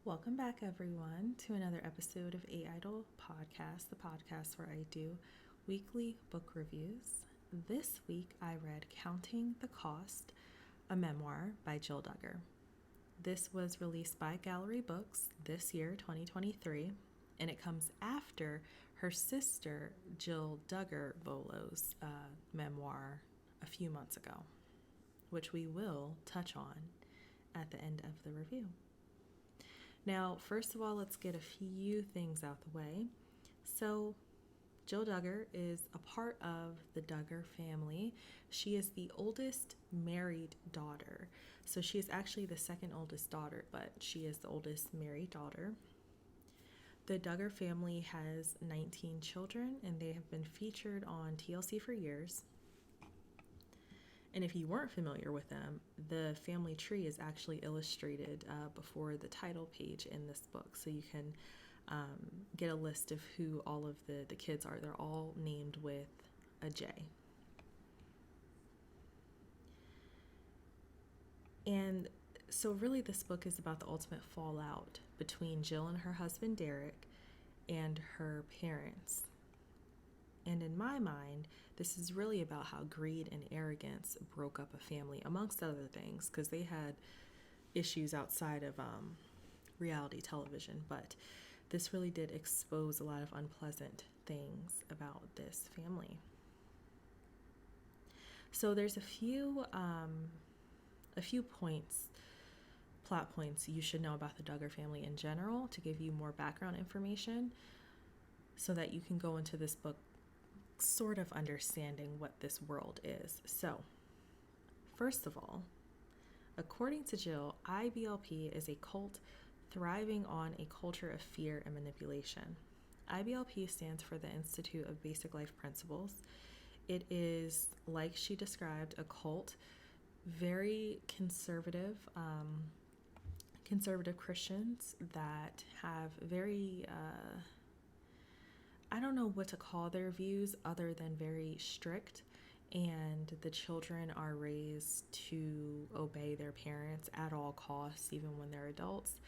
Welcome back, everyone, to another episode of A Idol Podcast, the podcast where I do weekly book reviews. This week, I read Counting the Cost, a memoir by Jill Duggar. This was released by Gallery Books this year, 2023, and it comes after her sister, Jill Duggar Vuolo's memoir a few months ago, which we will touch on at the end of the review. Now, first of all, let's get a few things out the way. So, Jill Duggar is a part of the Duggar family. She is the oldest married daughter. So she is actually the second oldest daughter, but she is the oldest married daughter. The Duggar family has 19 children, and they have been featured on TLC for years. And if you weren't familiar with them, the family tree is actually illustrated before the title page in this book. So you can get a list of who all of the kids are. They're all named with a J. And so really this book is about the ultimate fallout between Jill and her husband, Derek, and her parents. And in my mind, this is really about how greed and arrogance broke up a family, amongst other things, because they had issues outside of reality television. But this really did expose a lot of unpleasant things about this family. So there's a few plot points you should know about the Duggar family in general to give you more background information so that you can go into this book sort of understanding what this world is. So, first of all, according to Jill, IBLP is a cult thriving on a culture of fear and manipulation. IBLP stands for the Institute of Basic Life Principles. It is, like she described, a cult, very conservative Christians that have very I don't know what to call their views other than very strict, and the children are raised to obey their parents at all costs, even when they're adults.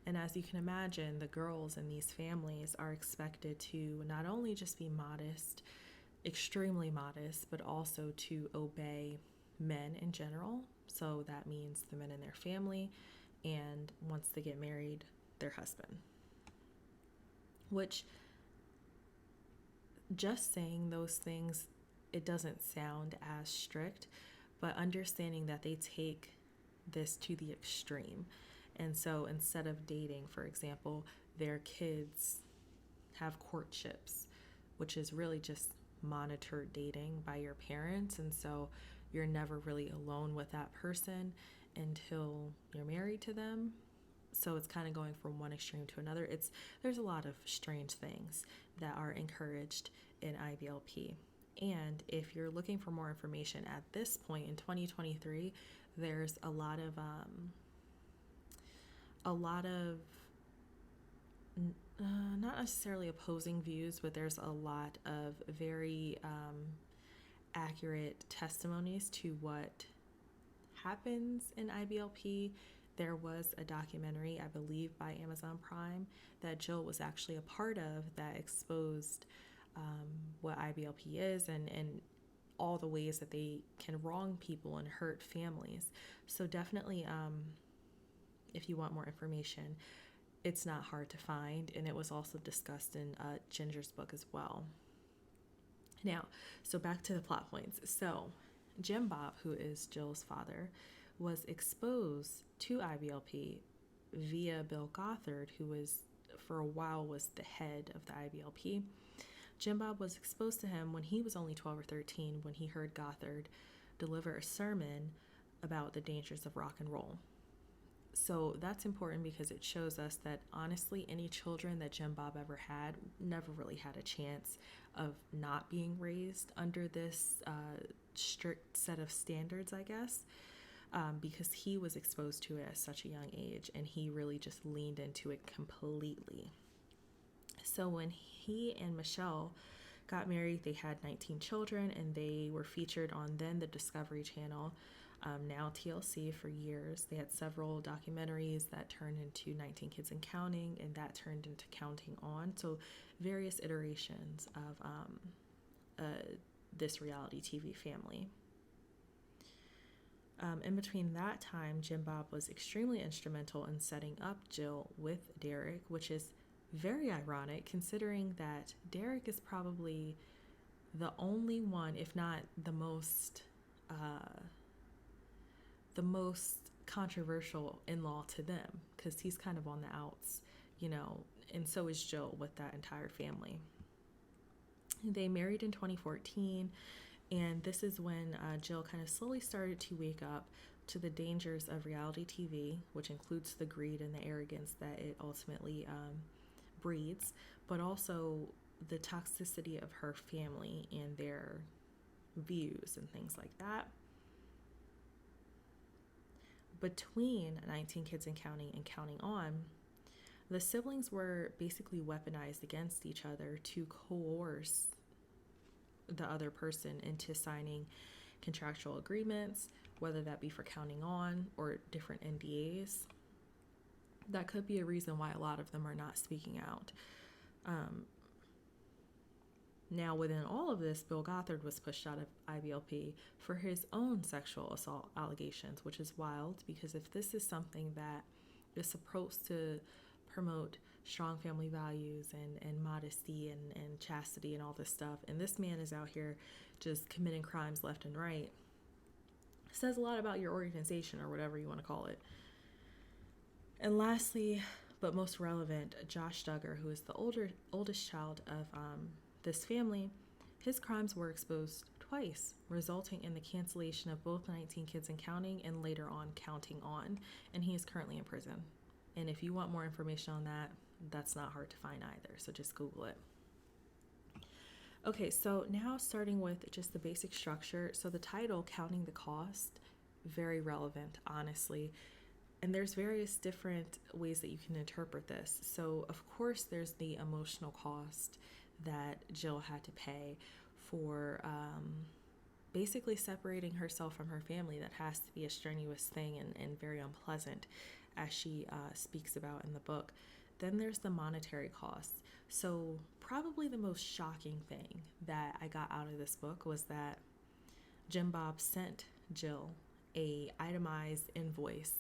And as you can imagine, the girls in these families are expected to not only just be modest, extremely modest, but also to obey men in general. So that means the men in their family, and once they get married, their husband. Which, just saying those things, it doesn't sound as strict, but understanding that they take this to the extreme. And so instead of dating, for example, their kids have courtships, which is really just monitored dating by your parents. And so you're never really alone with that person until you're married to them. So it's kind of going from one extreme to another. There's a lot of strange things that are encouraged in IBLP. And if you're looking for more information at this point in 2023, there's a lot of not necessarily opposing views, but there's a lot of very accurate testimonies to what happens in IBLP. There was a documentary, I believe, by Amazon Prime that Jill was actually a part of that exposed what IBLP is and all the ways that they can wrong people and hurt families. So definitely, if you want more information, it's not hard to find, and it was also discussed in Jinger's book as well. Now, so back to the plot points. So Jim Bob, who is Jill's father, was exposed to IBLP via Bill Gothard, who for a while was the head of the IBLP. Jim Bob was exposed to him when he was only 12 or 13 when he heard Gothard deliver a sermon about the dangers of rock and roll. So that's important because it shows us that honestly, any children that Jim Bob ever had never really had a chance of not being raised under this strict set of standards, I guess, because he was exposed to it at such a young age, and he really just leaned into it completely. So when he and Michelle got married, they had 19 children, and they were featured on then the Discovery Channel now TLC for years. They had several documentaries that turned into 19 Kids and Counting, and that turned into Counting On. So various iterations of this reality TV family. In between that time, Jim Bob was extremely instrumental in setting up Jill with Derek, which is very ironic considering that Derek is probably the only one, if not the most controversial in-law to them, because he's kind of on the outs, and so is Jill with that entire family. They married in 2014. And this is when Jill kind of slowly started to wake up to the dangers of reality TV, which includes the greed and the arrogance that it ultimately breeds, but also the toxicity of her family and their views and things like that. Between 19 Kids and Counting and Counting On, the siblings were basically weaponized against each other to coerce the other person into signing contractual agreements, whether that be for Counting On or different NDAs. That could be a reason why a lot of them are not speaking out. Now, within all of this, Bill Gothard was pushed out of IBLP for his own sexual assault allegations, which is wild because if this is something that is supposed to promote strong family values and modesty and chastity and all this stuff, and this man is out here just committing crimes left and right, it says a lot about your organization or whatever you want to call it. And lastly, but most relevant, Josh Duggar, who is the oldest child of this family, his crimes were exposed twice, resulting in the cancellation of both 19 Kids and Counting and later on Counting On, and he is currently in prison. And if you want more information on that, that's not hard to find either, so just Google it. Okay, so now starting with just the basic structure. So the title, Counting the Cost, very relevant, honestly. And there's various different ways that you can interpret this. So, of course, there's the emotional cost that Jill had to pay for basically separating herself from her family. That has to be a strenuous thing and very unpleasant, as she speaks about in the book. Then there's the monetary costs. So probably the most shocking thing that I got out of this book was that Jim Bob sent Jill a itemized invoice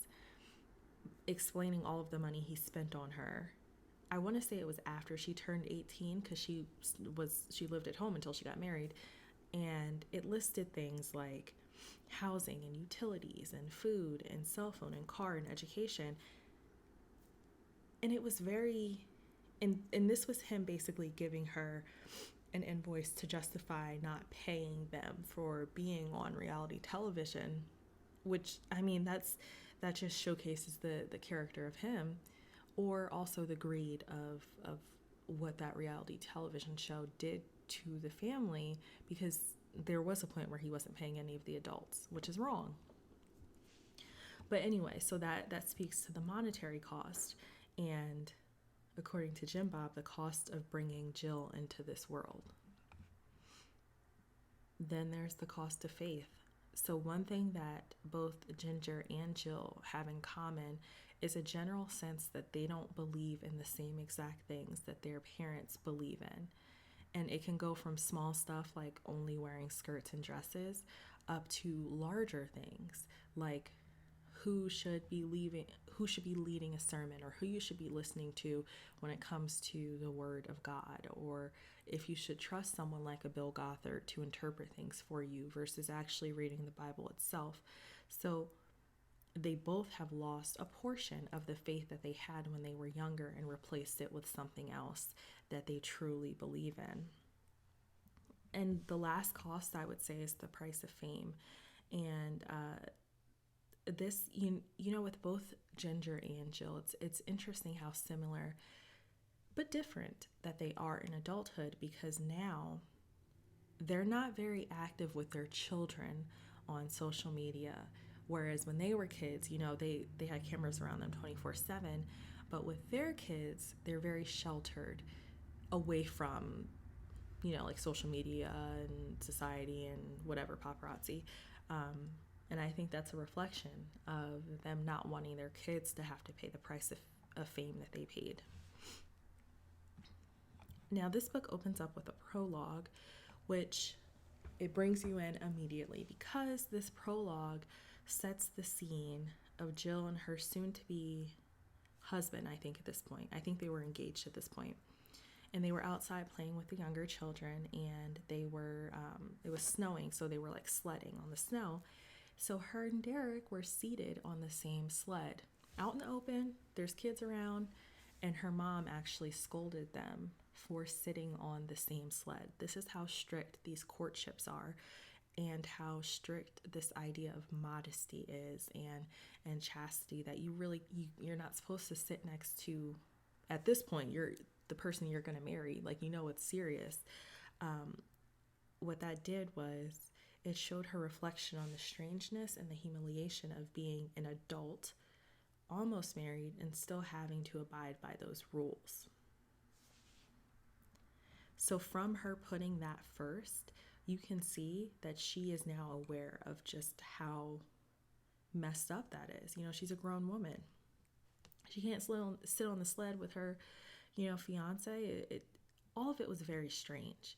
explaining all of the money he spent on her. I want to say it was after she turned 18 because she lived at home until she got married, and it listed things like housing and utilities and food and cell phone and car and education. And it was very, and this was him basically giving her an invoice to justify not paying them for being on reality television, which, I mean, that just showcases the character of him, or also the greed of what that reality television show did to the family, because there was a point where he wasn't paying any of the adults, which is wrong. But anyway, so that speaks to the monetary cost, and according to Jim Bob, the cost of bringing Jill into this world. Then there's the cost of faith. So one thing that both Jinger and Jill have in common is a general sense that they don't believe in the same exact things that their parents believe in. And it can go from small stuff like only wearing skirts and dresses up to larger things like who should be leading a sermon, or who you should be listening to when it comes to the Word of God, or if you should trust someone like a Bill Gothard to interpret things for you versus actually reading the Bible itself. So they both have lost a portion of the faith that they had when they were younger and replaced it with something else that they truly believe in. And the last cost, I would say, is the price of fame. And this, you know, with both Jinger and Jill, it's interesting how similar but different that they are in adulthood, because now they're not very active with their children on social media. Whereas when they were kids, you know, they had cameras around them 24/7, but with their kids, they're very sheltered away from, you know, like social media and society and whatever, paparazzi. And I think that's a reflection of them not wanting their kids to have to pay the price of fame that they paid. Now, this book opens up with a prologue, which it brings you in immediately because this prologue sets the scene of Jill and her soon-to-be husband, I think, at this point. I think they were engaged at this point. And they were outside playing with the younger children, and they were, it was snowing, so they were like sledding on the snow. So her and Derek were seated on the same sled. Out in the open, there's kids around, and her mom actually scolded them for sitting on the same sled. This is how strict these courtships are, and how strict this idea of modesty is, and chastity, that you're not supposed to sit next to, at this point, you're the person you're going to marry, like, it's serious. What that did was it showed her reflection on the strangeness and the humiliation of being an adult, almost married, and still having to abide by those rules. So from her putting that first, you can see that she is now aware of just how messed up that is. She's a grown woman. She can't sit on the sled with her, fiance. All of it was very strange.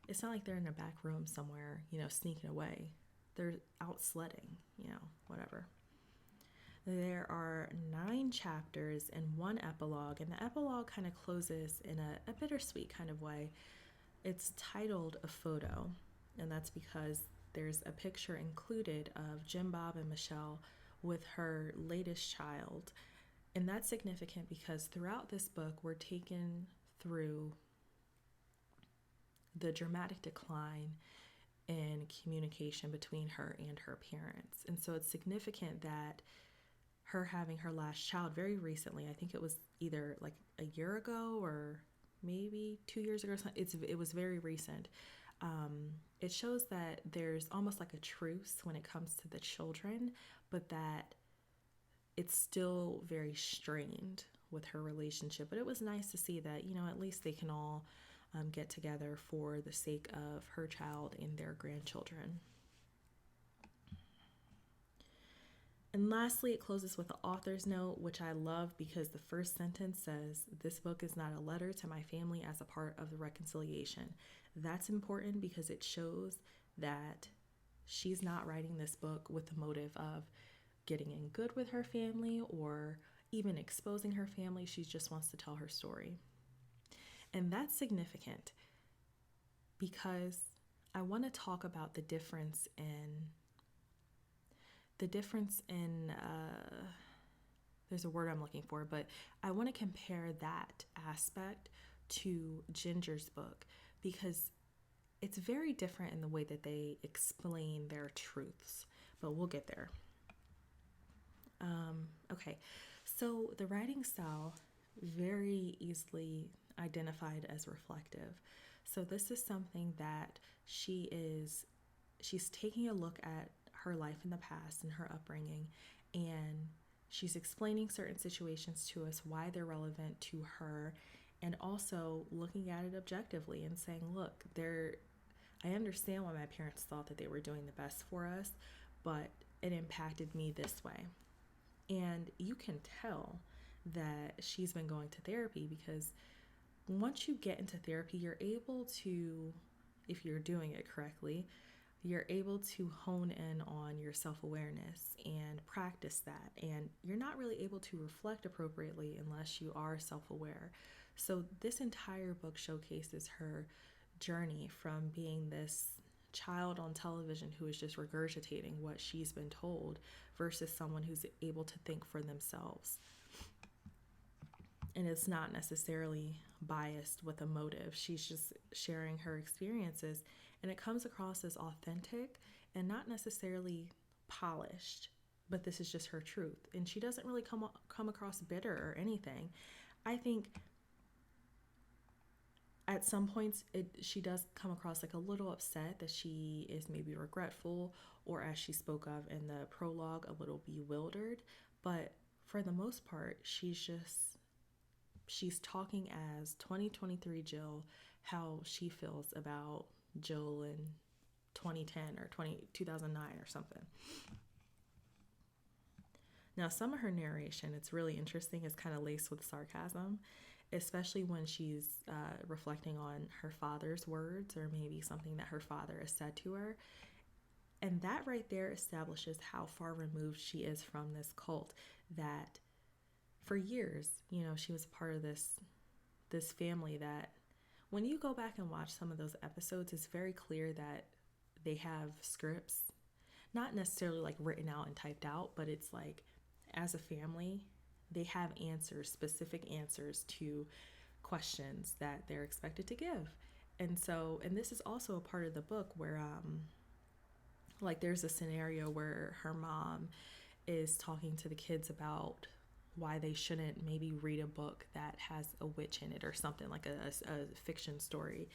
It's not like they're in a back room somewhere, sneaking away. They're out sledding, whatever. There are 9 chapters and 1 epilogue, and the epilogue kind of closes in a bittersweet kind of way. It's titled A Photo, and that's because there's a picture included of Jim Bob and Michelle with her latest child. And that's significant because throughout this book, we're taken through the dramatic decline in communication between her and her parents. And so it's significant that her having her last child very recently, I think it was either like a year ago or maybe 2 years ago, it was very recent. It shows that there's almost like a truce when it comes to the children, but that it's still very strained with her relationship. But it was nice to see that, at least they can all get together for the sake of her child and their grandchildren. And lastly, it closes with an author's note, which I love because the first sentence says, "This book is not a letter to my family as a part of the reconciliation." That's important because it shows that she's not writing this book with the motive of getting in good with her family or even exposing her family. She just wants to tell her story. And that's significant because I want to talk about the difference in there's a word I'm looking for, but I want to compare that aspect to Ginger's book because it's very different in the way that they explain their truths, but we'll get there. Okay, so the writing style very easily identified as reflective. So this is something that she's taking a look at her life in the past and her upbringing, and she's explaining certain situations to us, why they're relevant to her, and also looking at it objectively and saying, look, I understand why my parents thought that they were doing the best for us, but it impacted me this way. And you can tell that she's been going to therapy because once you get into therapy, you're able to, if you're doing it correctly, you're able to hone in on your self-awareness and practice that. And you're not really able to reflect appropriately unless you are self-aware. So this entire book showcases her journey from being this child on television who is just regurgitating what she's been told versus someone who's able to think for themselves. And it's not necessarily biased with a motive. She's just sharing her experiences, and it comes across as authentic and not necessarily polished, but this is just her truth. And she doesn't really come across bitter or anything. I think at some points she does come across like a little upset that she is maybe regretful, or as she spoke of in the prologue, a little bewildered. But for the most part, she's talking as 2023 Jill, how she feels about Jill in 2010 or 2009 or something. Now, some of her narration, it's really interesting, is kind of laced with sarcasm, especially when she's reflecting on her father's words or maybe something that her father has said to her. And that right there establishes how far removed she is from this cult, that for years, you know, she was part of this family that when you go back and watch some of those episodes, it's very clear that they have scripts, not necessarily like written out and typed out, but it's like as a family, they have answers, specific answers to questions that they're expected to give. And so, and this is also a part of the book where, like, there's a scenario where her mom is talking to the kids about why they shouldn't maybe read a book that has a witch in it or something, like a fiction story.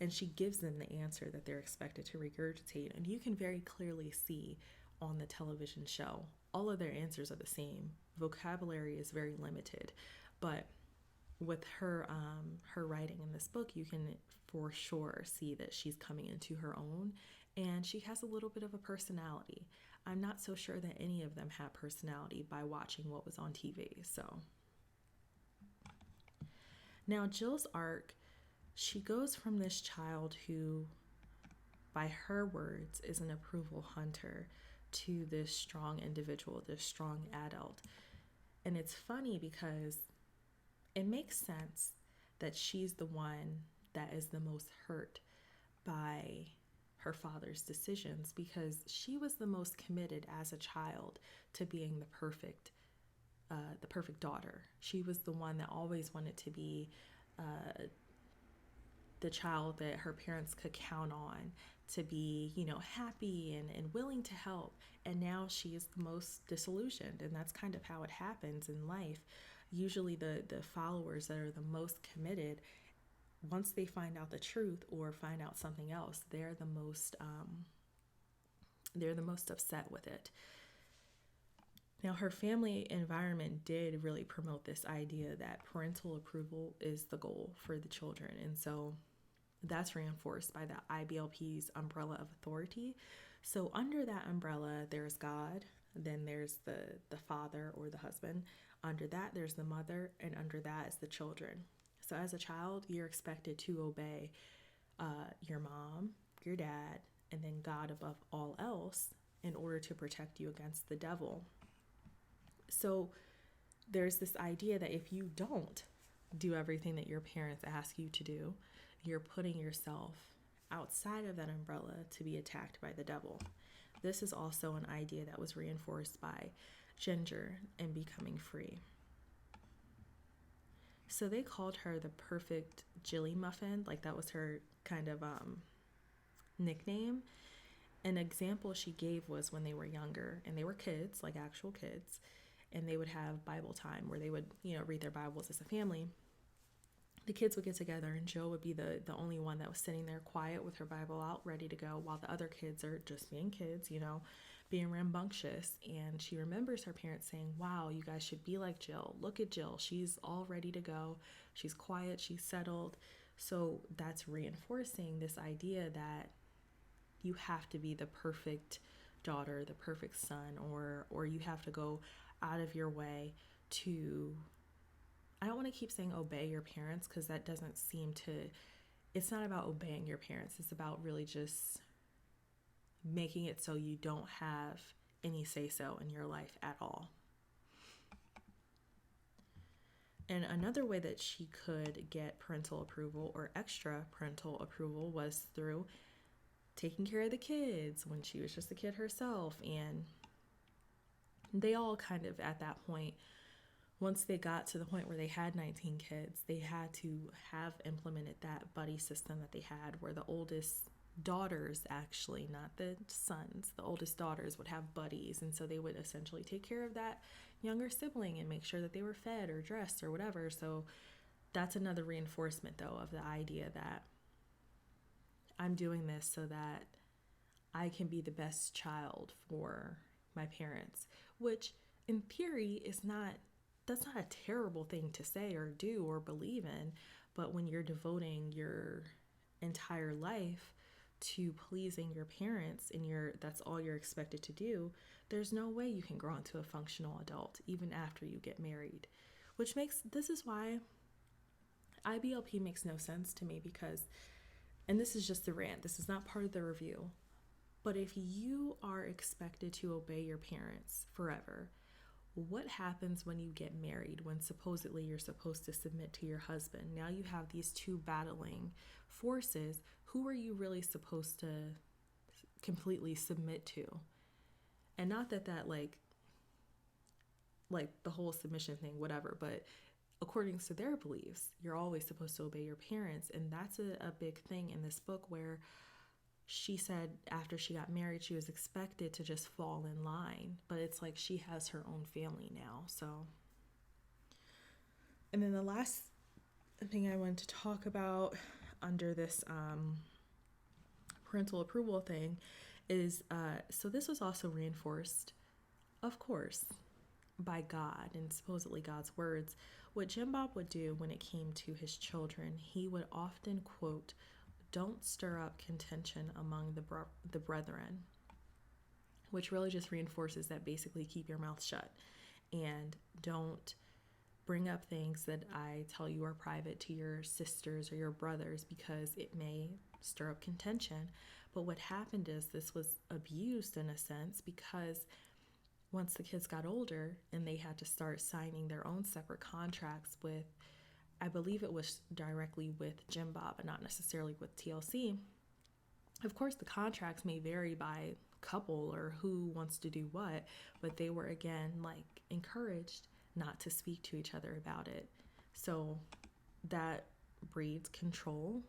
And she gives them the answer that they're expected to regurgitate. And you can very clearly see on the television show, all of their answers are the same. Vocabulary is very limited. But with her writing in this book, you can for sure see that she's coming into her own, and she has a little bit of a personality. I'm not so sure that any of them had personality by watching what was on TV. So now Jill's arc, she goes from this child who, by her words, is an approval hunter to this strong individual, this strong adult. And it's funny because it makes sense that she's the one that is the most hurt by her father's decisions, because she was the most committed as a child to being the perfect daughter. She was the one that always wanted to be the child that her parents could count on to be, you know, happy and willing to help. And now she is the most disillusioned, and that's kind of how it happens in life. Usually the followers that are the most committed, once they find out the truth or find out something else, they're the most upset with it. Now, her family environment did really promote this idea that parental approval is the goal for the children. And so that's reinforced by the IBLP's umbrella of authority. So under that umbrella, there's God, then there's the father or the husband. Under that, there's the mother, and under that is the children. So as a child, you're expected to obey your mom, your dad, and then God above all else in order to protect you against the devil. So there's this idea that if you don't do everything that your parents ask you to do, you're putting yourself outside of that umbrella to be attacked by the devil. This is also an idea that was reinforced by Jinger in Becoming Free. So they called her the perfect Jilly Muffin, like that was her kind of nickname. An example she gave was when they were younger and they were kids, like actual kids, and they would have Bible time where they would, you know, read their Bibles as a family. The kids would get together and Jill would be the only one that was sitting there quiet with her Bible out, ready to go, while the other kids are just being kids, you know, being rambunctious. And she remembers her parents saying, wow, you guys should be like Jill. Look at Jill. She's all ready to go. She's quiet. She's settled. So that's reinforcing this idea that you have to be the perfect daughter, the perfect son, or you have to go out of your way to, I don't want to keep saying obey your parents, because that doesn't seem to, it's not about obeying your parents. It's about really just making it so you don't have any say-so in your life at all. And another way that she could get parental approval or extra parental approval was through taking care of the kids when she was just a kid herself. And they all kind of at that point, once they got to the point where they had 19 kids, they had to have implemented that buddy system that they had, where the oldest daughters, actually, not the sons, the oldest daughters would have buddies. And so they would essentially take care of that younger sibling and make sure that they were fed or dressed or whatever. So that's another reinforcement, though, of the idea that I'm doing this so that I can be the best child for my parents, which in theory that's not a terrible thing to say or do or believe in. But when you're devoting your entire life to pleasing your parents and that's all you're expected to do, there's no way you can grow into a functional adult even after you get married, this is why IBLP makes no sense to me, because, and this is just the rant, this is not part of the review, but if you are expected to obey your parents forever, what happens when you get married, when supposedly you're supposed to submit to your husband? Now you have these two battling forces. Who are you really supposed to completely submit to? And not that like the whole submission thing, whatever, but according to their beliefs, you're always supposed to obey your parents. And that's a big thing in this book, where she said after she got married, she was expected to just fall in line, but it's like she has her own family now. So, and then the last thing I wanted to talk about under this parental approval thing is, so this was also reinforced, of course, by God and supposedly God's words. What Jim Bob would do when it came to his children, he would often quote, "Don't stir up contention among the brethren," which really just reinforces that basically keep your mouth shut and don't bring up things that I tell you are private to your sisters or your brothers, because it may stir up contention. But what happened is this was abused in a sense, because once the kids got older and they had to start signing their own separate contracts with, I believe it was directly with Jim Bob and not necessarily with TLC. Of course, the contracts may vary by couple or who wants to do what, but they were again like encouraged not to speak to each other about it. So that breeds control,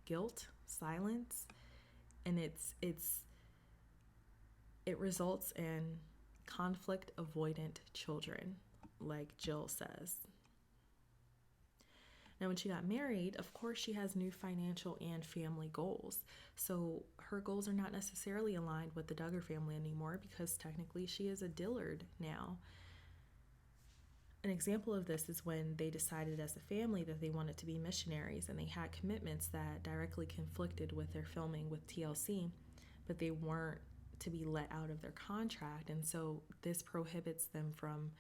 guilt, silence, and it results in conflict avoidant children, like Jill says. Now, when she got married, of course, she has new financial and family goals. So her goals are not necessarily aligned with the Duggar family anymore, because technically she is a Dillard now. An example of this is when they decided as a family that they wanted to be missionaries, and they had commitments that directly conflicted with their filming with TLC, but they weren't to be let out of their contract. And so this prohibits them from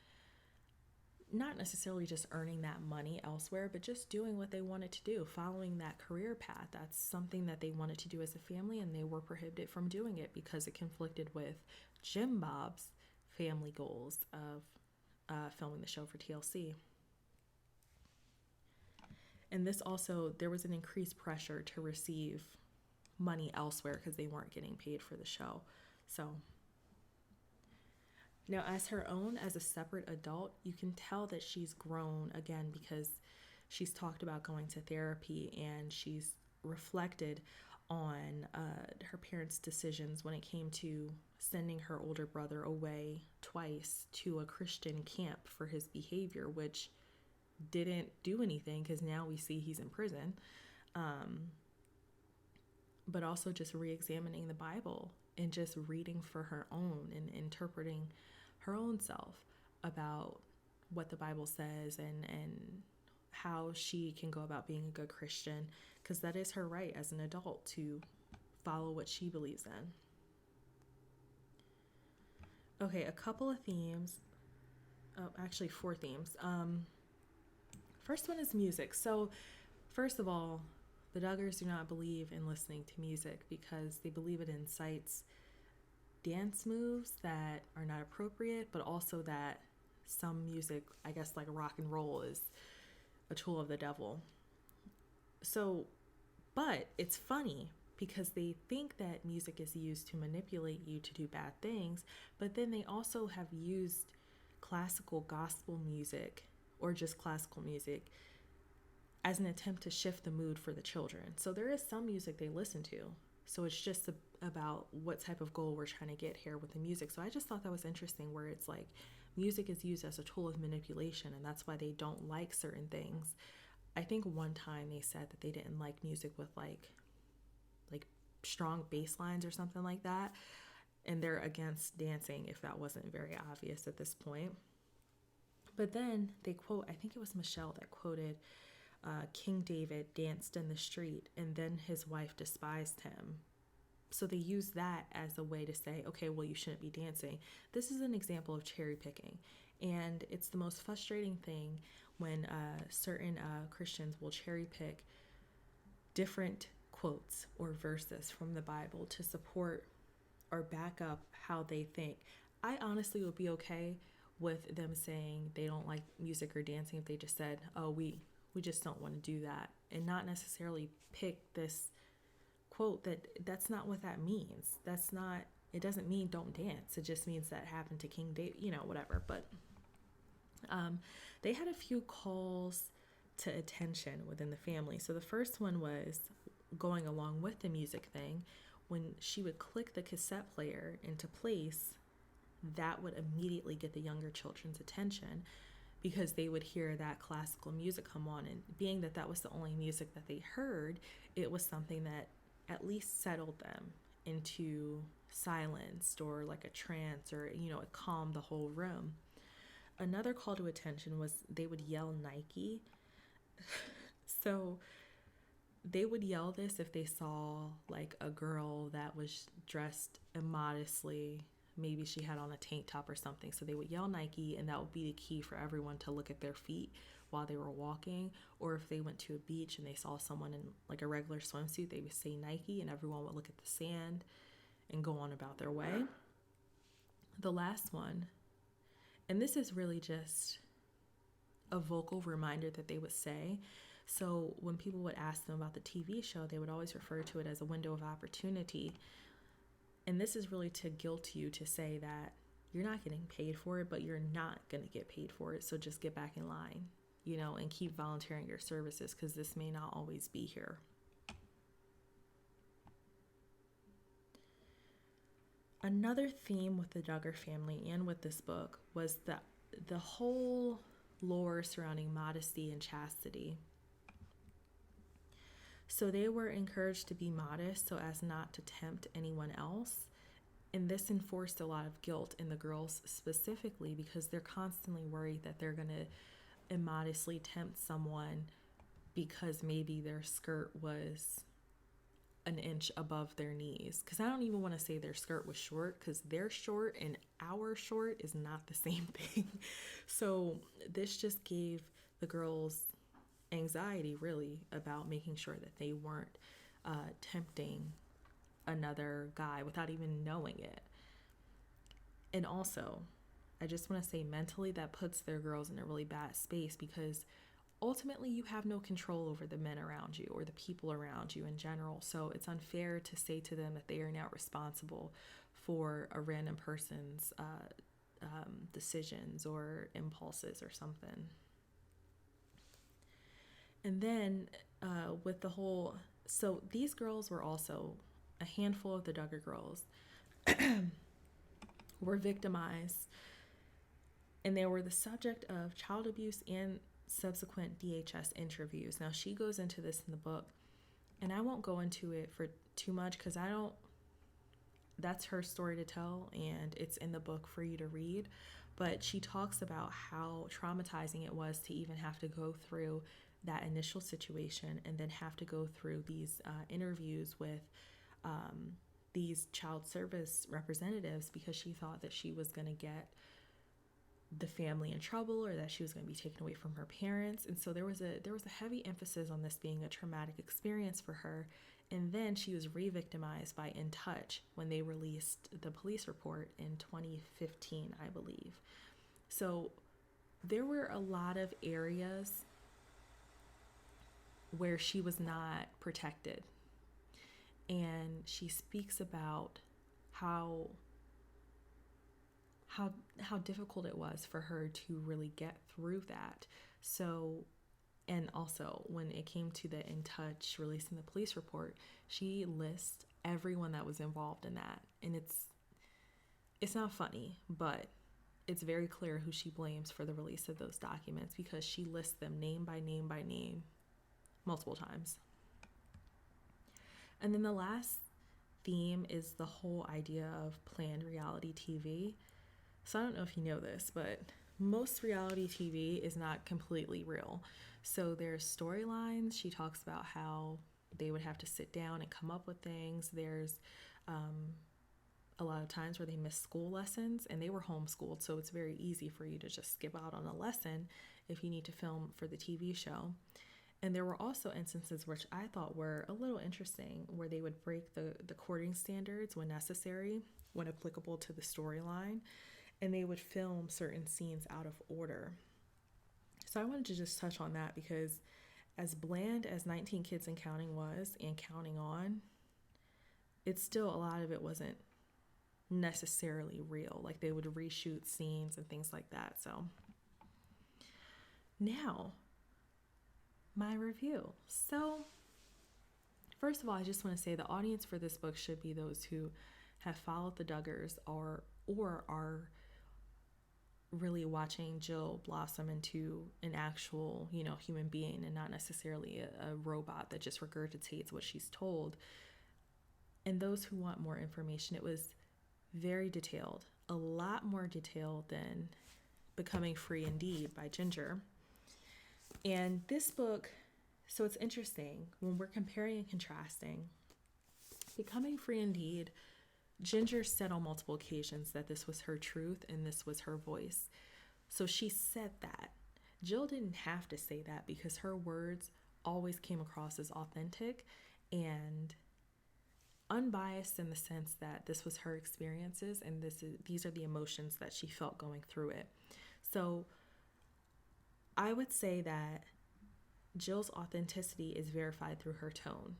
not necessarily just earning that money elsewhere, but just doing what they wanted to do, following that career path. That's something that they wanted to do as a family, and they were prohibited from doing it because it conflicted with Jim Bob's family goals of filming the show for TLC. And this also, there was an increased pressure to receive money elsewhere because they weren't getting paid for the show. So now, as a separate adult, you can tell that she's grown again, because she's talked about going to therapy, and she's reflected on her parents' decisions when it came to sending her older brother away twice to a Christian camp for his behavior, which didn't do anything because now we see he's in prison. But also just re-examining the Bible and just reading for her own and interpreting her own self about what the Bible says and how she can go about being a good Christian, because that is her right as an adult to follow what she believes in. Okay, a couple of themes. Oh, actually 4 themes. First one is music. So first of all, the Duggars do not believe in listening to music because they believe it incites dance moves that are not appropriate, but also that some music, I guess like rock and roll, is a tool of the devil. So, but it's funny because they think that music is used to manipulate you to do bad things, but then they also have used classical gospel music or just classical music as an attempt to shift the mood for the children. So there is some music they listen to. So it's just about what type of goal we're trying to get here with the music. So I just thought that was interesting, where it's like music is used as a tool of manipulation, and that's why they don't like certain things. I think one time they said that they didn't like music with like strong bass lines or something like that, and they're against dancing if that wasn't very obvious at this point. But then they quote, I think it was Michelle that quoted, King David danced in the street and then his wife despised him. So they use that as a way to say, okay, well, you shouldn't be dancing. This is an example of cherry picking. And it's the most frustrating thing when certain Christians will cherry pick different quotes or verses from the Bible to support or back up how they think. I honestly would be okay with them saying they don't like music or dancing if they just said, oh, we just don't want to do that, and not necessarily pick this quote that's not what that means. That's not, it doesn't mean don't dance. It just means that happened to King David, whatever. But they had a few calls to attention within the family. So the first one was going along with the music thing. When she would click the cassette player into place, that would immediately get the younger children's attention because they would hear that classical music come on. And being that that was the only music that they heard, it was something that at least settled them into silence or like a trance, or, it calmed the whole room. Another call to attention was they would yell Nike. So they would yell this if they saw like a girl that was dressed immodestly. Maybe she had on a tank top or something. So they would yell Nike, and that would be the key for everyone to look at their feet while they were walking. Or if they went to a beach and they saw someone in like a regular swimsuit, they would say Nike, and everyone would look at the sand and go on about their way. The last one, and this is really just a vocal reminder that they would say. So when people would ask them about the TV show, they would always refer to it as a window of opportunity. And this is really to guilt you to say that you're not getting paid for it, but you're not going to get paid for it. So just get back in line, and keep volunteering your services, because this may not always be here. Another theme with the Duggar family and with this book was the whole lore surrounding modesty and chastity. So they were encouraged to be modest so as not to tempt anyone else. And this enforced a lot of guilt in the girls specifically, because they're constantly worried that they're going to immodestly tempt someone because maybe their skirt was an inch above their knees. Because I don't even want to say their skirt was short, because their short and our short is not the same thing. So this just gave the girls anxiety, really, about making sure that they weren't tempting another guy without even knowing it. And also, I just want to say mentally that puts their girls in a really bad space, because ultimately you have no control over the men around you or the people around you in general. So it's unfair to say to them that they are now responsible for a random person's decisions or impulses or something. And then with the whole, so these girls were also, a handful of the Duggar girls were victimized, and they were the subject of child abuse and subsequent DHS interviews. Now, she goes into this in the book, and I won't go into it for too much because that's her story to tell, and it's in the book for you to read. But she talks about how traumatizing it was to even have to go through that initial situation and then have to go through these interviews with these child service representatives, because she thought that she was going to get the family in trouble, or that she was going to be taken away from her parents. And so there was a heavy emphasis on this being a traumatic experience for her. And then she was re-victimized by In Touch when they released the police report in 2015, I believe. So there were a lot of areas where she was not protected. And she speaks about how difficult it was for her to really get through that. So, and also when it came to the In Touch releasing the police report, she lists everyone that was involved in that. And it's not funny, but it's very clear who she blames for the release of those documents, because she lists them name by name by name multiple times. And then the last theme is the whole idea of planned reality TV. So I don't know if you know this, but most reality TV is not completely real. So there's storylines. She talks about how they would have to sit down and come up with things. There's a lot of times where they missed school lessons, and they were homeschooled, so it's very easy for you to just skip out on a lesson if you need to film for the TV show. And there were also instances which I thought were a little interesting, where they would break the courting standards when necessary, when applicable to the storyline, and they would film certain scenes out of order. So I wanted to just touch on that, because as bland as 19 Kids and Counting was, and counting on, it's still, a lot of it wasn't necessarily real. Like, they would reshoot scenes and things like that. So now, my review. So first of all, I just want to say the audience for this book should be those who have followed the Duggars, or are really watching Jill blossom into an actual, human being, and not necessarily a robot that just regurgitates what she's told. And those who want more information, it was very detailed, a lot more detailed than Becoming Free Indeed by Jinger. And this book, so it's interesting when we're comparing and contrasting. Becoming Free Indeed, Jinger said on multiple occasions that this was her truth and this was her voice. So she said that. Jill didn't have to say that, because her words always came across as authentic and unbiased, in the sense that this was her experiences, and these are the emotions that she felt going through it. So I would say that Jill's authenticity is verified through her tone.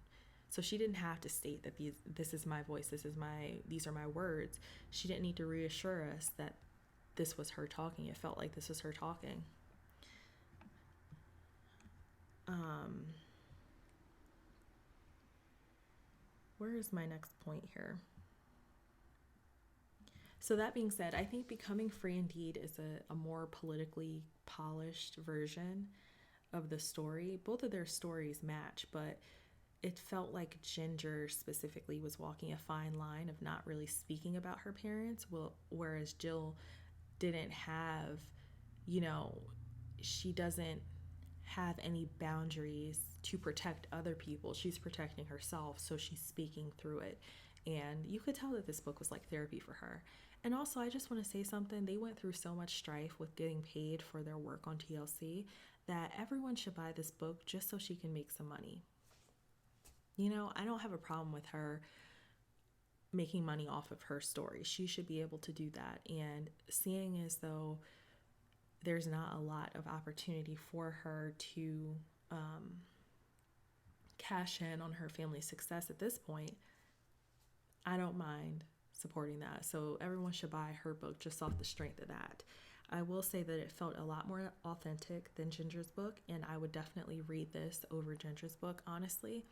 So she didn't have to state that this is my voice, these are my words. She didn't need to reassure us that this was her talking. It felt like this was her talking. Where is my next point here? So that being said, I think Becoming Free Indeed is a more politically polished version of the story. Both of their stories match, but it felt like Jinger specifically was walking a fine line of not really speaking about her parents, whereas Jill didn't have, she doesn't have any boundaries to protect other people. She's protecting herself, so she's speaking through it. And you could tell that this book was like therapy for her. And also, I just want to say something. They went through so much strife with getting paid for their work on TLC that everyone should buy this book just so she can make some money. I don't have a problem with her making money off of her story. She should be able to do that. And seeing as though there's not a lot of opportunity for her to cash in on her family's success at this point, I don't mind supporting that. So everyone should buy her book just off the strength of that. I will say that it felt a lot more authentic than Ginger's book, and I would definitely read this over Ginger's book, honestly.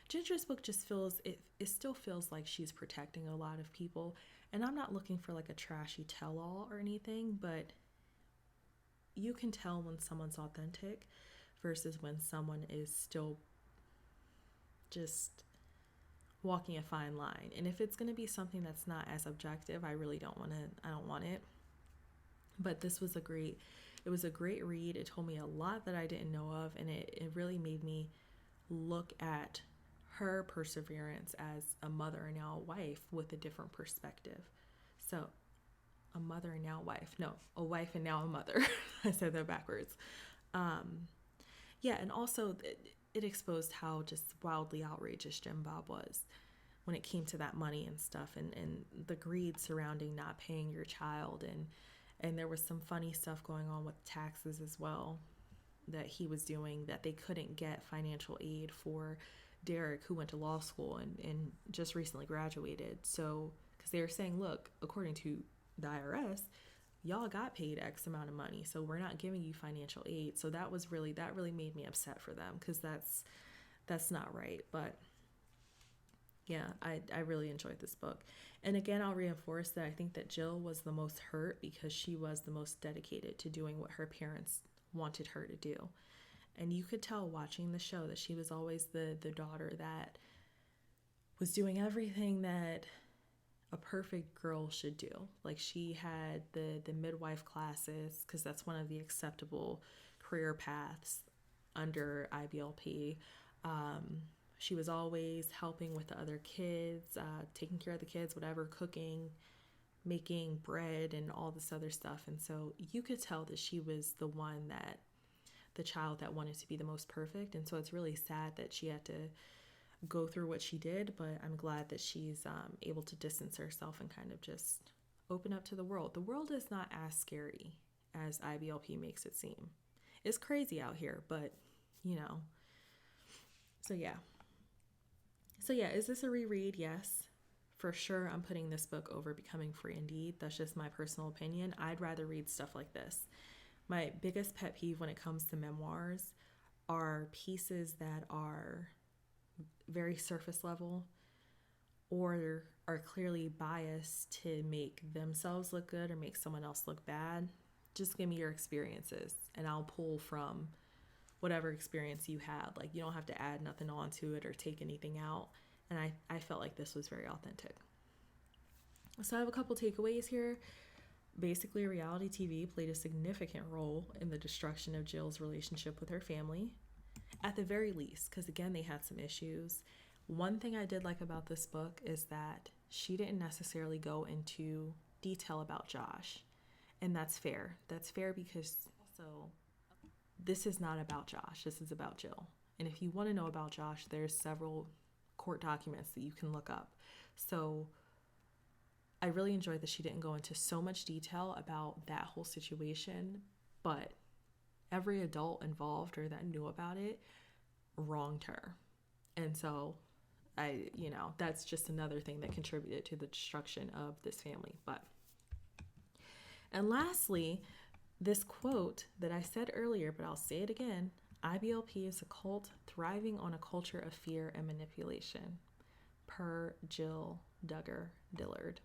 Ginger's book just it still feels like she's protecting a lot of people, and I'm not looking for like a trashy tell-all or anything, but you can tell when someone's authentic versus when someone is still just walking a fine line. And if it's going to be something that's not as objective, I don't want it. But this was it was a great read. It told me a lot that I didn't know of, and it really made me look at her perseverance as a mother and now a wife with a different perspective. So a mother and now a wife. No, a wife and now a mother. I said that backwards. And also it exposed how just wildly outrageous Jim Bob was when it came to that money and stuff, and the greed surrounding not paying your child, and there was some funny stuff going on with taxes as well that he was doing, that they couldn't get financial aid for Derek, who went to law school and just recently graduated. So, because they were saying, look, according to the IRS, y'all got paid X amount of money, so we're not giving you financial aid. So that really made me upset for them, because that's not right. But yeah, I really enjoyed this book. And again, I'll reinforce that I think that Jill was the most hurt because she was the most dedicated to doing what her parents wanted her to do. And you could tell watching the show that she was always the daughter that was doing everything that a perfect girl should do. Like, she had the midwife classes, because that's one of the acceptable career paths under IBLP. She was always helping with the other kids, taking care of the kids, whatever, cooking, making bread, and all this other stuff. And so you could tell that she was the child that wanted to be the most perfect. And so it's really sad that she had to go through what she did, but I'm glad that she's able to distance herself and kind of just open up to the world. The world is not as scary as IBLP makes it seem. It's crazy out here, but so yeah. Is this a reread? Yes, for sure. I'm putting this book over Becoming Free Indeed. That's just my personal opinion. I'd rather read stuff like this. My biggest pet peeve when it comes to memoirs are pieces that are very surface level or are clearly biased to make themselves look good or make someone else look bad. Just give me your experiences and I'll pull from whatever experience you had. Like, you don't have to add nothing onto it or take anything out. And I felt like this was very authentic. So I have a couple takeaways here. Basically, reality TV played a significant role in the destruction of Jill's relationship with her family, at the very least, because again, they had some issues. One thing I did like about this book is that she didn't necessarily go into detail about Josh. And that's fair. That's fair because also this is not about Josh. This is about Jill. And if you want to know about Josh, there's several court documents that you can look up. So I really enjoyed that she didn't go into so much detail about that whole situation, but every adult involved or that knew about it wronged her. And so that's just another thing that contributed to the destruction of this family. And lastly, this quote that I said earlier, but I'll say it again, IBLP is a cult thriving on a culture of fear and manipulation, per Jill Duggar Dillard.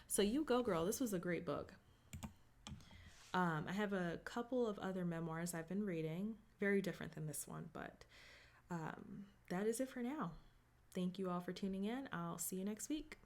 So you go, girl. This was a great book. I have a couple of other memoirs I've been reading, very different than this one, but that is it for now. Thank you all for tuning in. I'll see you next week.